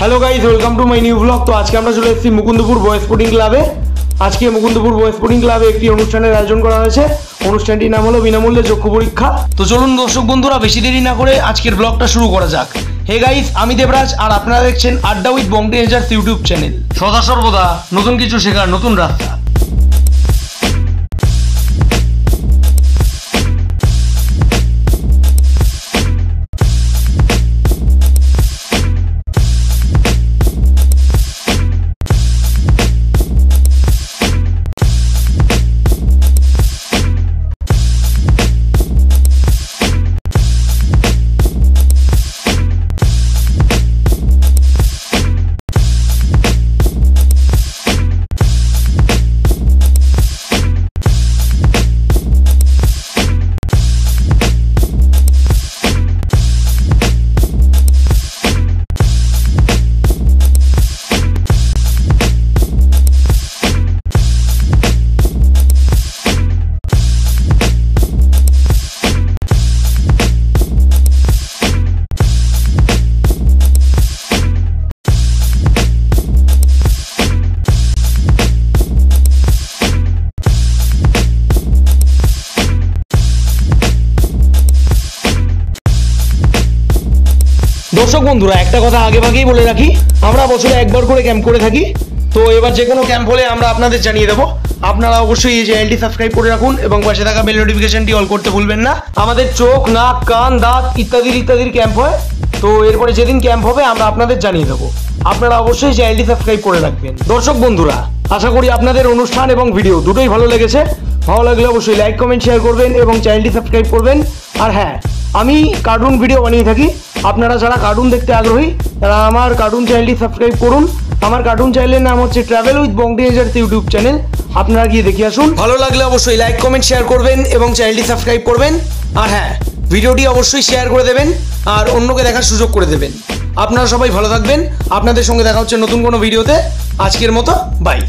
Hello guys, welcome to my new blog. तो आज के আমরা চলে এসেছি মুকুন্দপুর বয়েজ স্পোর্টিং ক্লাবে। আজকে মুকুন্দপুর বয়েজ স্পোর্টিং ক্লাবে একটি অনুষ্ঠানের আয়োজন করা হয়েছে। অনুষ্ঠানটির নাম হলো বিনামূল্যে চক্ষু পরীক্ষা। তো চলুন দর্শক বন্ধুরা, বেশি দেরি না করে আজকের ব্লগটা শুরু করা যাক। হে গাইস, আমি দেবরাজ আর আপনারা দেখছেন আড্ডা with Bong teenagers YouTube channel. সদা সর্বদা নতুন কিছু শেখার নতুন রাস্তা। দর্শক বন্ধুরা, একটা কথা আগে ভাগেই বলে রাখি, আমরা বছরে একবার করে ক্যাম্প করে থাকি। তো এবার যে কোনো ক্যাম্প হলে আমরা আপনাদের জানিয়ে দেবো। আপনারা অবশ্যই এই চ্যানেলটি সাবস্ক্রাইব করে রাখুন এবং পাশে থাকা বেল নোটিফিকেশনটি অল করতে ভুলবেন না। আমাদের চোখ, নাক, কান, দাঁত ইত্যাদির ক্যাম্প হয়। তো এরপরে যেদিন ক্যাম্প হবে আমরা আপনাদের জানিয়ে দেবো। আপনারা অবশ্যই চ্যানেলটি সাবস্ক্রাইব করে রাখবেন। দর্শক বন্ধুরা, আশা করি আপনাদের অনুষ্ঠান এবং ভিডিও দুটোই ভালো লেগেছে। ভালো লাগলে অবশ্যই লাইক, কমেন্ট, শেয়ার করবেন এবং চ্যানেলটি সাবস্ক্রাইব করবেন। আর হ্যাঁ, আমি কার্টুন ভিডিও বানিয়ে থাকি। আপনারা যারা কার্টুন দেখতে আগ্রহী তারা আমার কার্টুন চ্যানেলটি সাবস্ক্রাইব করুন। আমার কার্টুন চ্যানেলের নাম হচ্ছে travel with Bong teenagers YouTube channel. আপনারা গিয়ে দেখে আসুন। ভালো লাগলে অবশ্যই লাইক, কমেন্ট, শেয়ার করবেন এবং চ্যানেলটি সাবস্ক্রাইব করবেন। আর হ্যাঁ, ভিডিওটি অবশ্যই শেয়ার করে দেবেন আর অন্যকে দেখার সুযোগ করে দেবেন। আপনারা সবাই ভালো থাকবেন। আপনাদের সঙ্গে দেখা হচ্ছে নতুন কোনো ভিডিওতে। আজকের মতো বাই।